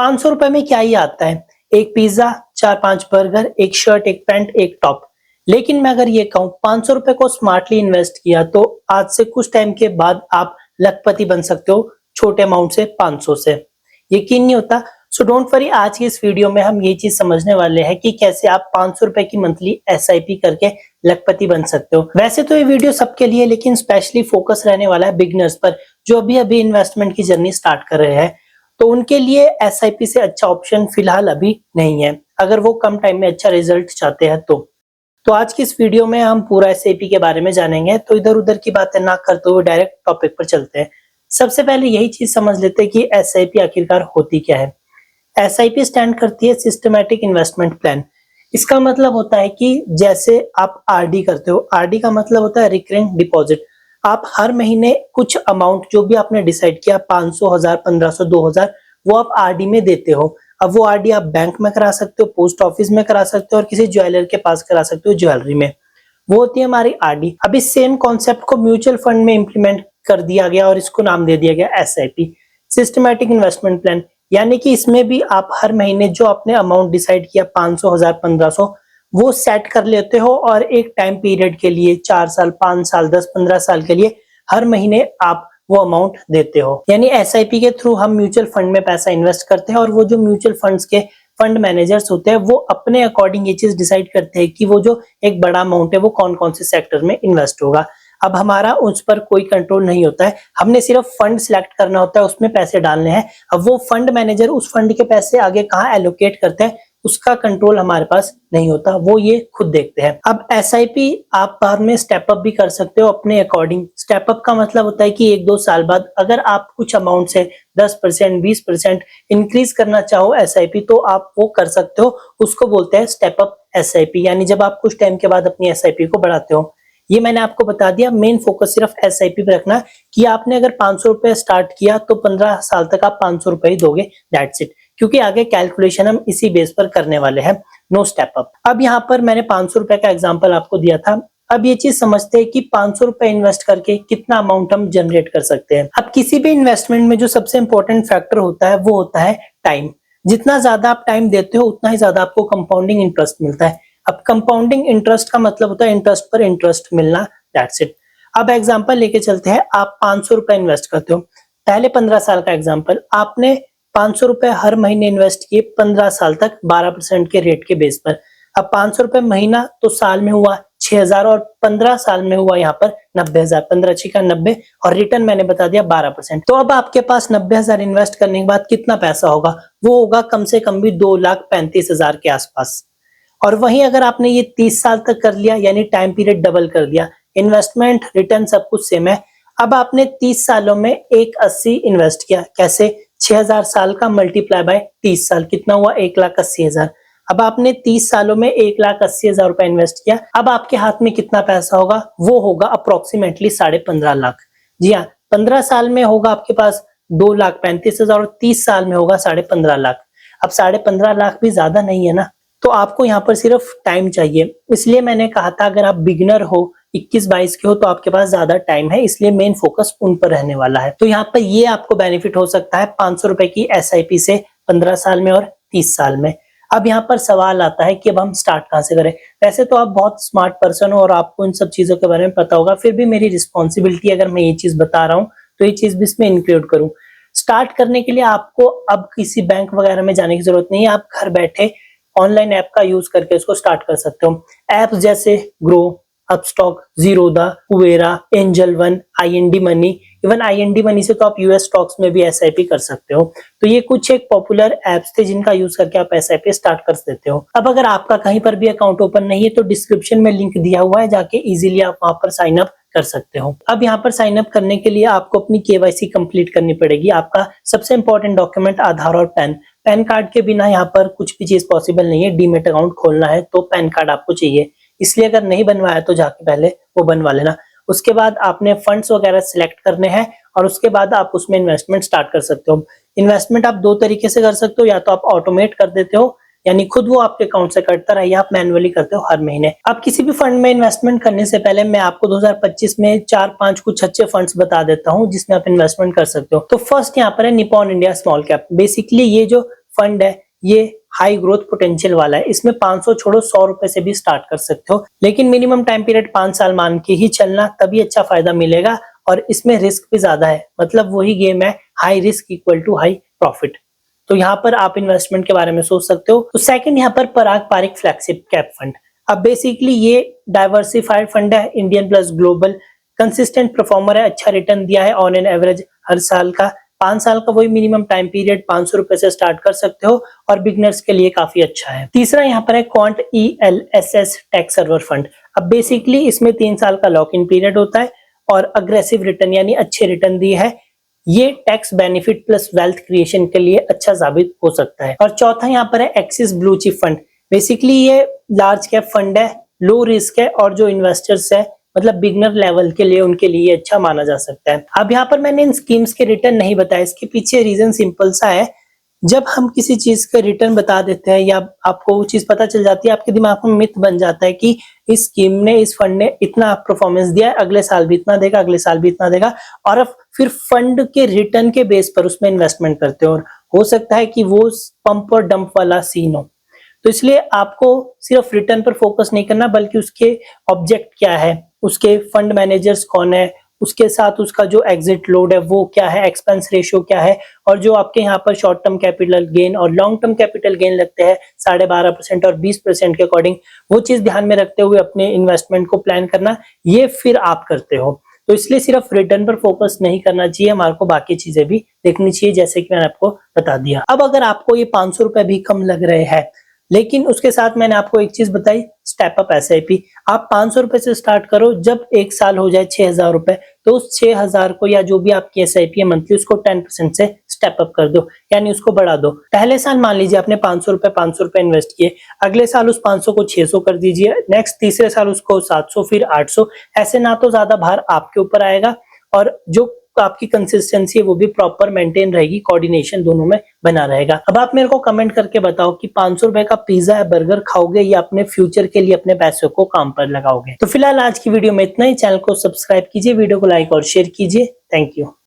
₹500 में क्या ही आता है? एक पिज्जा, 4-5 बर्गर, एक शर्ट, एक पैंट, एक टॉप। लेकिन मैं अगर ये कहूँ ₹500 को स्मार्टली इन्वेस्ट किया तो आज से कुछ टाइम के बाद आप लखपति बन सकते हो छोटे अमाउंट से 500 से। यकीन नहीं होता? सो डोंट वरी, आज की इस वीडियो में हम ये चीज समझने वाले हैं कि कैसे आप ₹500 की मंथली एसआईपी करके लखपति बन सकते हो। वैसे तो ये वीडियो सबके लिए, लेकिन स्पेशली फोकस रहने वाला है बिगिनर्स पर जो अभी इन्वेस्टमेंट की जर्नी स्टार्ट कर रहे हैं। तो उनके लिए एसआईपी से अच्छा ऑप्शन फिलहाल अभी नहीं है, अगर वो कम टाइम में अच्छा रिजल्ट चाहते हैं तो आज की इस वीडियो में हम पूरा एसआईपी के बारे में जानेंगे। तो इधर उधर की बातें ना करते हुए डायरेक्ट टॉपिक पर चलते हैं। सबसे पहले यही चीज समझ लेते हैं कि एसआईपी आखिरकार होती क्या है। एसआईपी स्टैंड करती है सिस्टमैटिक इन्वेस्टमेंट प्लान। इसका मतलब होता है कि जैसे आप आरडी करते हो, आरडी का मतलब होता है रिकरिंग डिपॉजिट। आप हर महीने कुछ अमाउंट जो भी आपने डिसाइड किया, 500, 1000, 1500, 2000, वो आप आरडी में देते हो। अब वो आरडी आप बैंक में करा सकते हो, पोस्ट ऑफिस में करा सकते हो और किसी ज्वेलर के पास करा सकते हो ज्वेलरी में। वो होती है हमारी आरडी। अब इस सेम कॉन्सेप्ट को म्यूचुअल फंड में इंप्लीमेंट कर दिया गया और इसको नाम दे दिया गया एसआईपी, सिस्टमैटिक इन्वेस्टमेंट प्लान। यानी कि इसमें भी आप हर महीने जो आपने अमाउंट डिसाइड किया, 500, 1000, 1500, वो सेट कर लेते हो और एक टाइम पीरियड के लिए 4 साल, 5 साल, 10, 15 साल के लिए हर महीने आप वो अमाउंट देते हो। यानी एसआईपी के थ्रू हम म्यूचुअल फंड में पैसा इन्वेस्ट करते हैं और वो जो म्यूचुअल फंड्स के फंड मैनेजर्स होते हैं वो अपने अकॉर्डिंग ये चीज डिसाइड करते हैं कि वो जो एक बड़ा अमाउंट है वो कौन कौन से सेक्टर में इन्वेस्ट होगा। अब हमारा उस पर कोई कंट्रोल नहीं होता है, हमने सिर्फ फंड सिलेक्ट करना होता है, उसमें पैसे डालने हैं। अब वो फंड मैनेजर उस फंड के पैसे आगे कहाँ एलोकेट करते हैं उसका कंट्रोल हमारे पास नहीं होता, वो ये खुद देखते हैं। अब एसआईपी आप बाद में स्टेप अप भी कर सकते हो अपने अकॉर्डिंग। स्टेप अप का मतलब होता है कि 1-2 साल बाद अगर आप कुछ अमाउंट से 10%, 20% इंक्रीज करना चाहो एसआईपी तो आप वो कर सकते हो। उसको बोलते हैं स्टेप अप एसआईपी, यानी जब आप कुछ टाइम के बाद अपनी एसआईपी को बढ़ाते हो। ये मैंने आपको बता दिया। मेन फोकस सिर्फ एसआईपी पे रखना कि आपने अगर ₹500 स्टार्ट किया तो 15 साल तक आप ₹500 ही दोगे, दैट्स इट। क्योंकि आगे कैलकुलेशन हम इसी बेस पर करने वाले हैं, नो स्टेप अप। अब यहाँ पर मैंने ₹500 का एग्जांपल आपको दिया था। अब ये चीज समझते हैं कि ₹500 इन्वेस्ट करके कितना अमाउंट हम जनरेट कर सकते हैं। अब किसी भी इन्वेस्टमेंट में जो सबसे इंपॉर्टेंट फैक्टर होता है वो होता है टाइम। जितना ज्यादा आप टाइम देते हो उतना ही ज्यादा आपको कंपाउंडिंग इंटरेस्ट मिलता है। अब कंपाउंडिंग इंटरेस्ट का मतलब होता है इंटरेस्ट पर इंटरेस्ट मिलना, दैट्स इट। अब एग्जांपल लेके चलते हैं। आप ₹500 इन्वेस्ट करते हो, पहले 15 साल का एग्जांपल। आपने ₹500 हर महीने इन्वेस्ट किए 15 साल तक 12% के रेट के बेस पर। अब ₹500 महीना तो साल में हुआ 6000 और 15 साल में हुआ यहाँ पर 90,000। 15 6 का 90 और रिटर्न मैंने बता दिया 12%। तो अब आपके पास 90,000 इन्वेस्ट करने के बाद कितना पैसा होगा? वो होगा कम से कम भी 2,35,000 के आसपास। और वहीं अगर आपने ये 30 साल तक कर लिया, यानी टाइम पीरियड डबल कर दिया, इन्वेस्टमेंट रिटर्न सब कुछ सेम है। अब आपने 30 सालों में 180 इन्वेस्ट किया। कैसे? 6000 साल का मल्टीप्लाई बाय 30 साल कितना हुआ? 1,80,000। अब आपने 30 सालों में 1,80,000 रुपए इन्वेस्ट किया। अब आपके हाथ में कितना पैसा होगा? वो होगा अप्रोक्सीमेटली 15.5 लाख। जी हाँ, 15 साल में होगा आपके पास 2,35,000 और 30 साल में होगा 15.5 लाख। अब 15.5 लाख भी ज्यादा नहीं है ना? तो आपको यहाँ पर सिर्फ टाइम चाहिए। इसलिए मैंने कहा था अगर आप बिगिनर हो, 21-22 के हो, तो आपके पास ज्यादा टाइम है, इसलिए मेन फोकस उन पर रहने वाला है। तो यहाँ पर ये आपको बेनिफिट हो सकता है ₹500 की एसआईपी से 15 साल में और 30 साल में। अब यहाँ पर सवाल आता है कि अब हम स्टार्ट कहाँ से करें? वैसे तो आप बहुत स्मार्ट पर्सन हो और आपको इन सब चीजों के बारे में पता होगा, फिर भी मेरी रिस्पॉन्सिबिलिटी, अगर मैं ये चीज बता रहा हूँ तो ये चीज भी इसमें इंक्लूड करूँ। स्टार्ट करने के लिए आपको अब किसी बैंक वगैरह में जाने की जरूरत नहीं है। आप घर बैठे ऑनलाइन ऐप का यूज करके इसको स्टार्ट कर सकते हो। ऐप जैसे grow, Upstox, Zerodha, Kuvera, Angel One, IND money. Even IND money से तो आप यूएस स्टॉक्स में भी एसआईपी कर सकते हो। तो ये कुछ एक पॉपुलर ऐप्स थे जिनका यूज करके आप एसआईपी स्टार्ट कर देते हो। अब अगर आपका कहीं पर भी अकाउंट ओपन नहीं है तो डिस्क्रिप्शन में लिंक दिया हुआ है, जाके इजीली आप वहां पर साइन अप कर सकते हो। अब यहाँ पर साइन अप करने के लिए आपको अपनी केवाईसी कंप्लीट करनी पड़ेगी। आपका सबसे इंपॉर्टेंट डॉक्यूमेंट आधार और पैन कार्ड के बिना यहाँ पर कुछ भी चीज पॉसिबल नहीं है। डीमेट अकाउंट खोलना है तो पैन कार्ड आपको चाहिए, इसलिए अगर नहीं बनवाया तो जाके पहले वो बनवा लेना। उसके बाद आपने फंड्स वगैरह सिलेक्ट करने हैं और उसके बाद आप उसमें इन्वेस्टमेंट स्टार्ट कर सकते हो। इन्वेस्टमेंट आप 2 तरीके से कर सकते हो, या तो आप ऑटोमेट कर देते हो, यानी खुद वो आपके अकाउंट से कटता रहे, या आप मैन्युअली करते हो हर महीने। अब किसी भी फंड में इन्वेस्टमेंट करने से पहले मैं आपको 2025 में 4-5 कुछ अच्छे फंड्स बता देता हूँ जिसमें आप इन्वेस्टमेंट कर सकते हो। तो फर्स्ट यहाँ पर है Nippon India small cap. Basically ये जो फंड है ये हाई ग्रोथ पोटेंशियल वाला है। इसमें 500 छोड़ो 100 रुपए से भी स्टार्ट कर सकते हो, लेकिन मिनिमम टाइम पीरियड 5 साल मान के ही चलना, तभी अच्छा फायदा मिलेगा। और इसमें रिस्क भी ज्यादा है, मतलब वही गेम है high risk equal to high profit. तो यहाँ पर आप इन्वेस्टमेंट के बारे में सोच सकते हो। तो सेकंड यहाँ पर पराग पारिक फ्लैगशिप कैप फंड। अब बेसिकली ये डाइवर्सिफाइड फंड है, Indian plus global, consistent performer है, अच्छा रिटर्न दिया है ऑन एन एवरेज हर साल का। 5 साल का वही मिनिमम टाइम पीरियड, 500 रुपए से स्टार्ट कर सकते हो और बिगनर्स के लिए काफी अच्छा है। तीसरा यहाँ पर है quant ELSS tax server fund. अब बेसिकली इसमें 3 साल का लॉक इन पीरियड होता है और अग्रेसिव रिटर्न यानी अच्छे रिटर्न दिए है। ये tax benefit plus wealth creation के लिए अच्छा साबित हो सकता है। और चौथा यहाँ पर है axis blue chip fund. Basically ये लार्ज कैप फंड है, लो रिस्क है और जो इन्वेस्टर्स है मतलब बिगनर लेवल के लिए, उनके लिए अच्छा माना जा सकता है। अब यहाँ पर मैंने इन स्कीम्स के रिटर्न नहीं बताए, इसके पीछे रीजन सिंपल सा है। जब हम किसी चीज के रिटर्न बता देते हैं या आपको वो चीज पता चल जाती है, आपके दिमाग में मिथ बन जाता है कि इस स्कीम ने, इस फंड ने इतना परफॉर्मेंस दिया है, अगले साल भी इतना देगा, अगले साल भी इतना देगा, और अब फिर फंड के रिटर्न के बेस पर उसमें इन्वेस्टमेंट करते हो और हो सकता है कि वो पंप और डंप वाला सीन हो। तो इसलिए आपको सिर्फ रिटर्न पर फोकस नहीं करना, बल्कि उसके ऑब्जेक्ट क्या है, उसके फंड मैनेजर्स कौन है, उसके साथ उसका जो एग्जिट लोड है वो क्या है, एक्सपेंस रेशियो क्या है, और जो आपके यहाँ पर शॉर्ट टर्म कैपिटल गेन और लॉन्ग टर्म कैपिटल गेन लगते हैं 12.5% और 20% के अकॉर्डिंग, वो चीज ध्यान में रखते हुए अपने इन्वेस्टमेंट को प्लान करना, ये फिर आप करते हो। तो इसलिए सिर्फ रिटर्न पर फोकस नहीं करना चाहिए, हमारे को बाकी चीजें भी देखनी चाहिए, जैसे कि मैंने आपको बता दिया। अब अगर आपको ये 500 रुपए भी कम लग रहे हैं, लेकिन उसके साथ मैंने आपको एक चीज बताई, स्टेप अप SIP। आप 500 रुपए से स्टार्ट करो, जब एक साल हो जाए 6000 रुपए, तो उस 6000 को या जो भी आपकी SIP है मंथली, उसको 10% से स्टेप अप कर दो, यानी उसको बढ़ा दो। पहले साल मान लीजिए आपने 500 रुपए इन्वेस्ट किए, अगले साल उस 500 को 600 कर दीजिए, नेक्स्ट तीसरे साल उसको 700, फिर 800। ऐसे ना तो ज्यादा भार आपके ऊपर आएगा और जो आपकी कंसिस्टेंसी है वो भी प्रॉपर मेंटेन रहेगी, कोऑर्डिनेशन दोनों में बना रहेगा। अब आप मेरे को कमेंट करके बताओ कि 500 रुपए का पिज्जा या बर्गर खाओगे या अपने फ्यूचर के लिए अपने पैसों को काम पर लगाओगे। तो फिलहाल आज की वीडियो में इतना ही। चैनल को सब्सक्राइब कीजिए, वीडियो को लाइक और शेयर कीजिए। Thank you.